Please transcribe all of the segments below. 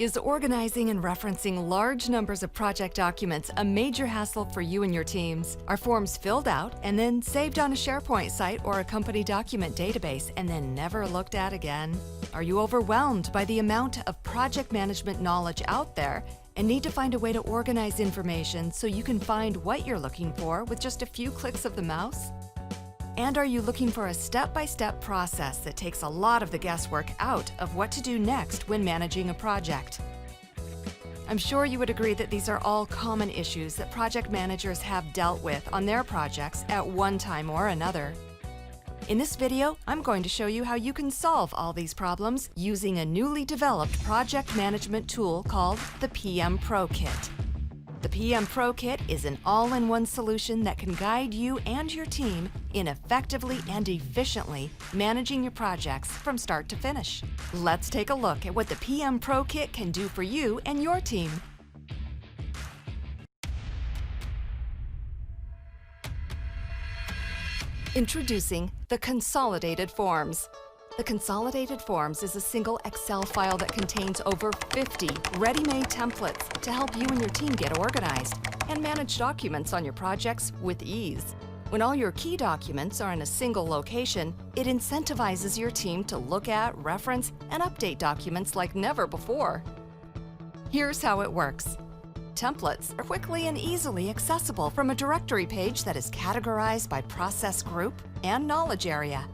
Is organizing and referencing large numbers of project documents a major hassle for you and your teams? Are forms filled out and then saved on a SharePoint site or a company document database and then never looked at again? Are you overwhelmed by the amount of project management knowledge out there and need to find a way to organize information so you can find what you're looking for with just a few clicks of the mouse? And are you looking for a step-by-step process that takes a lot of the guesswork out of what to do next when managing a project? I'm sure you would agree that these are all common issues that project managers have dealt with on their projects at one time or another. In this video, I'm going to show you how you can solve all these problems using a newly developed project management tool called the PMBOK. The PMBOK is an all-in-one solution that can guide you and your team in effectively and efficiently managing your projects from start to finish. Let's take a look at what the PMBOK can do for you and your team. Introducing the Consolidated Forms. The Consolidated Forms is a single Excel file that contains over 50 ready-made templates to help you and your team get organized and manage documents on your projects with ease. When all your key documents are in a single location, it incentivizes your team to look at, reference, and update documents like never before. Here's how it works. Templates are quickly and easily accessible from a directory page that is categorized by process group and knowledge area.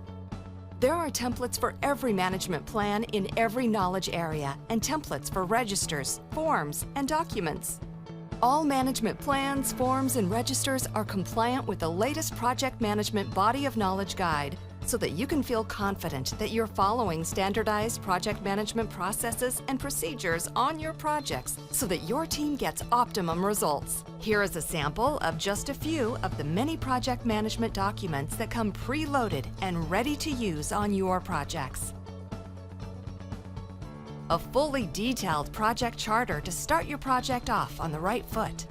There are templates for every management plan in every knowledge area and templates for registers, forms, and documents. All management plans, forms, and registers are compliant with the latest project management body of knowledge guide so that you can feel confident that you're following standardized project management processes and procedures on your projects so that your team gets optimum results. Here is a sample of just a few of the many project management documents that come preloaded and ready to use on your projects. A fully detailed project charter to start your project off on the right foot.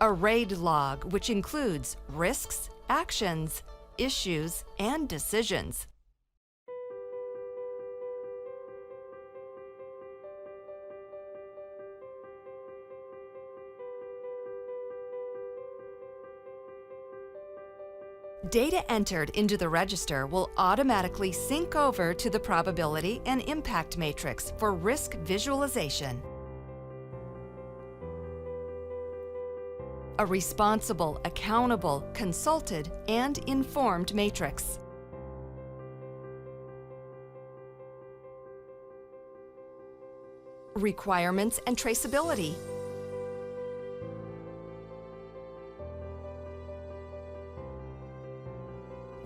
A RAID log, which includes risks, actions, issues, and decisions. Data entered into the register will automatically sync over to the probability and impact matrix for risk visualization. A responsible, accountable, consulted, and informed matrix. Requirements and traceability.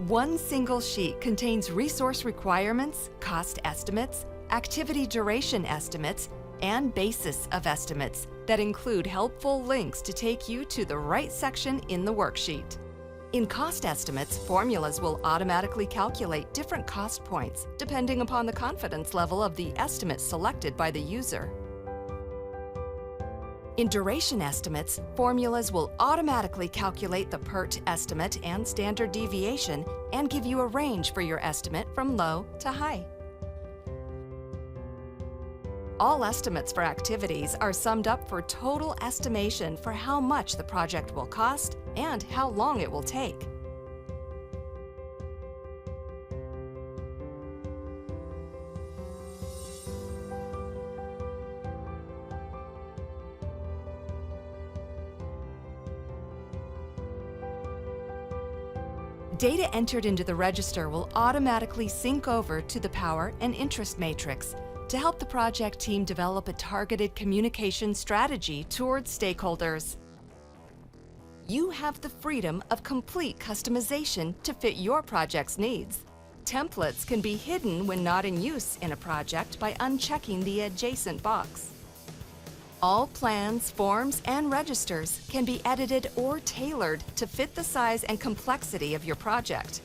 One single sheet contains resource requirements, cost estimates, activity duration estimates, and basis of estimates that include helpful links to take you to the right section in the worksheet. In cost estimates, formulas will automatically calculate different cost points depending upon the confidence level of the estimate selected by the user. In duration estimates, formulas will automatically calculate the PERT estimate and standard deviation and give you a range for your estimate from low to high. All estimates for activities are summed up for total estimation for how much the project will cost and how long it will take. Data entered into the register will automatically sync over to the power and interest matrix to help the project team develop a targeted communication strategy towards stakeholders. You have the freedom of complete customization to fit your project's needs. Templates can be hidden when not in use in a project by unchecking the adjacent box. All plans, forms, and registers can be edited or tailored to fit the size and complexity of your project.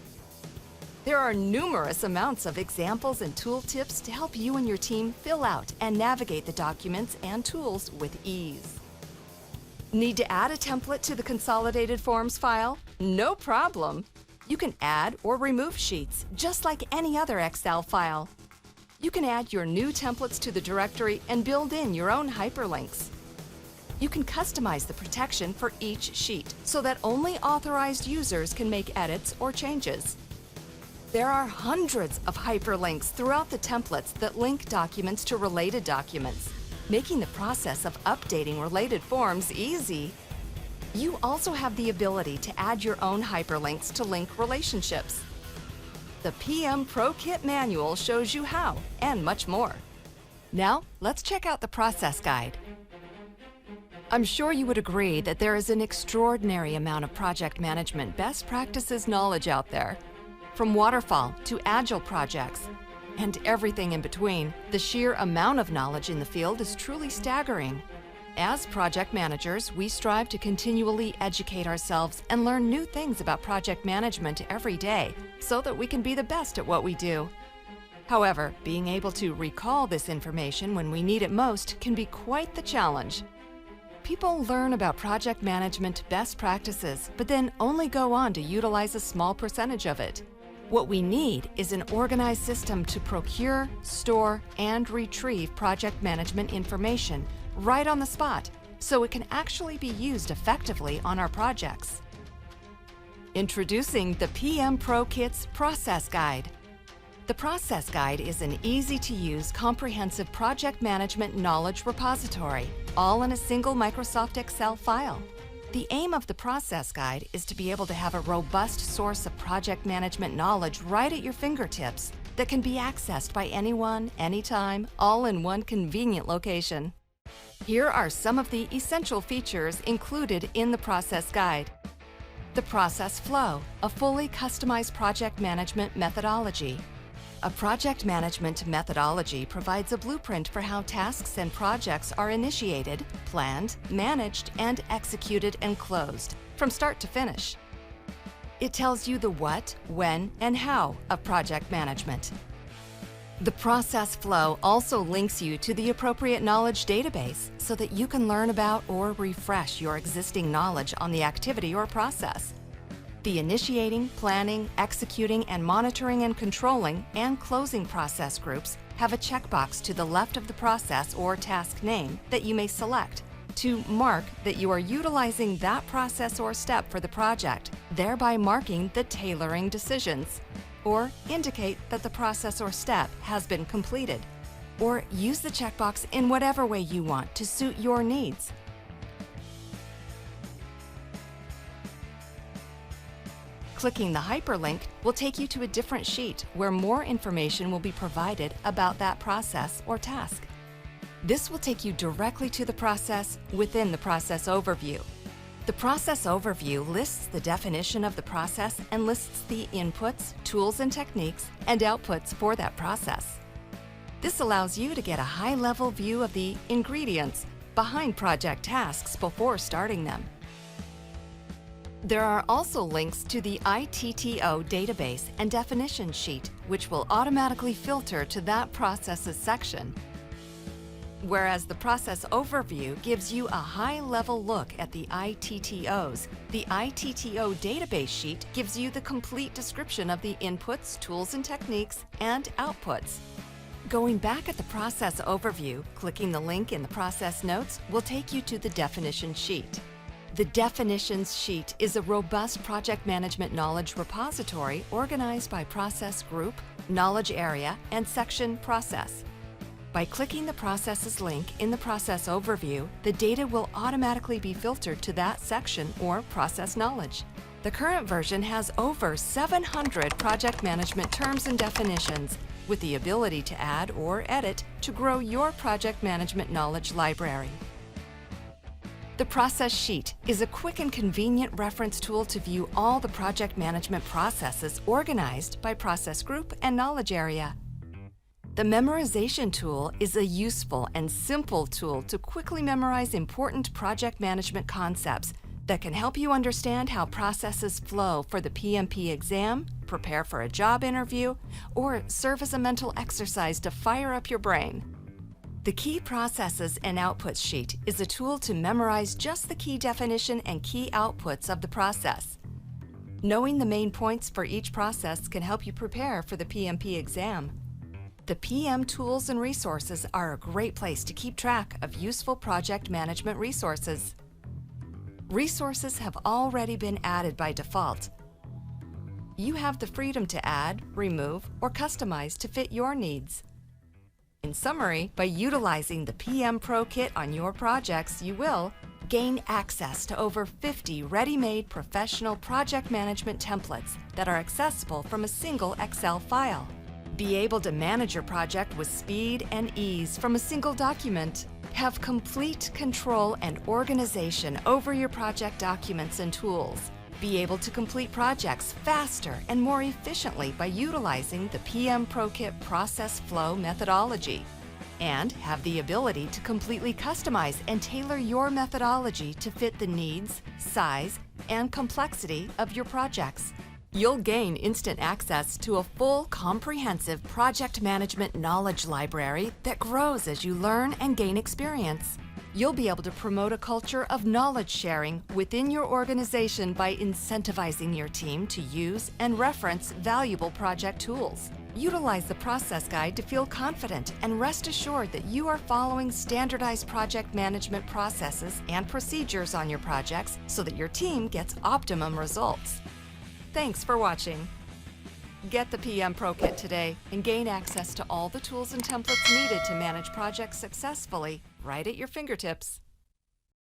There are numerous amounts of examples and tooltips to help you and your team fill out and navigate the documents and tools with ease. Need to add a template to the Consolidated Forms file? No problem! You can add or remove sheets, just like any other Excel file. You can add your new templates to the directory and build in your own hyperlinks. You can customize the protection for each sheet so that only authorized users can make edits or changes. There are hundreds of hyperlinks throughout the templates that link documents to related documents, making the process of updating related forms easy. You also have the ability to add your own hyperlinks to link relationships. The PM Pro Kit manual shows you how, and much more. Now, let's check out the process guide. I'm sure you would agree that there is an extraordinary amount of project management best practices knowledge out there. From waterfall to agile projects, and everything in between, the sheer amount of knowledge in the field is truly staggering. As project managers, we strive to continually educate ourselves and learn new things about project management every day so that we can be the best at what we do. However, being able to recall this information when we need it most can be quite the challenge. People learn about project management best practices, but then only go on to utilize a small percentage of it. What we need is an organized system to procure, store, and retrieve project management information right on the spot, so it can actually be used effectively on our projects. Introducing the PM Pro Kit's Process Guide. The Process Guide is an easy-to-use, comprehensive project management knowledge repository, all in a single Microsoft Excel file. The aim of the Process Guide is to be able to have a robust source of project management knowledge right at your fingertips that can be accessed by anyone, anytime, all in one convenient location. Here are some of the essential features included in the Process Guide. The Process Flow, a fully customized project management methodology. A project management methodology provides a blueprint for how tasks and projects are initiated, planned, managed, and executed and closed, from start to finish. It tells you the what, when, and how of project management. The Process Flow also links you to the appropriate knowledge database so that you can learn about or refresh your existing knowledge on the activity or process. The initiating, planning, executing, and monitoring and controlling and closing process groups have a checkbox to the left of the process or task name that you may select to mark that you are utilizing that process or step for the project, thereby marking the tailoring decisions, or indicate that the process or step has been completed, or use the checkbox in whatever way you want to suit your needs. Clicking the hyperlink will take you to a different sheet where more information will be provided about that process or task. This will take you directly to the process within the process overview. The process overview lists the definition of the process and lists the inputs, tools and techniques, and outputs for that process. This allows you to get a high-level view of the ingredients behind project tasks before starting them. There are also links to the ITTO database and definition sheet, which will automatically filter to that process's section. Whereas the process overview gives you a high-level look at the ITTOs, the ITTO database sheet gives you the complete description of the inputs, tools and techniques, and outputs. Going back at the process overview, clicking the link in the process notes will take you to the definition sheet. The definitions sheet is a robust project management knowledge repository organized by process group, knowledge area, and section process. By clicking the processes link in the process overview, the data will automatically be filtered to that section or process knowledge. The current version has over 700 project management terms and definitions, with the ability to add or edit to grow your project management knowledge library. The Process Sheet is a quick and convenient reference tool to view all the project management processes organized by process group and knowledge area. The Memorization tool is a useful and simple tool to quickly memorize important project management concepts that can help you understand how processes flow for the PMP exam, prepare for a job interview, or serve as a mental exercise to fire up your brain. The Key Processes and Outputs sheet is a tool to memorize just the key definition and key outputs of the process. Knowing the main points for each process can help you prepare for the PMP exam. The PM tools and resources are a great place to keep track of useful project management resources. Resources have already been added by default. You have the freedom to add, remove, or customize to fit your needs. In summary, by utilizing the PM Pro Kit on your projects, you will gain access to over 50 ready-made professional project management templates that are accessible from a single Excel file. Be able to manage your project with speed and ease from a single document. Have complete control and organization over your project documents and tools. Be able to complete projects faster and more efficiently by utilizing the PM Pro Kit process flow methodology. And have the ability to completely customize and tailor your methodology to fit the needs, size, and complexity of your projects. You'll gain instant access to a full, comprehensive project management knowledge library that grows as you learn and gain experience. You'll be able to promote a culture of knowledge sharing within your organization by incentivizing your team to use and reference valuable project tools. Utilize the process guide to feel confident and rest assured that you are following standardized project management processes and procedures on your projects so that your team gets optimum results. Thanks for watching. Get the PM Pro Kit today and gain access to all the tools and templates needed to manage projects successfully right at your fingertips.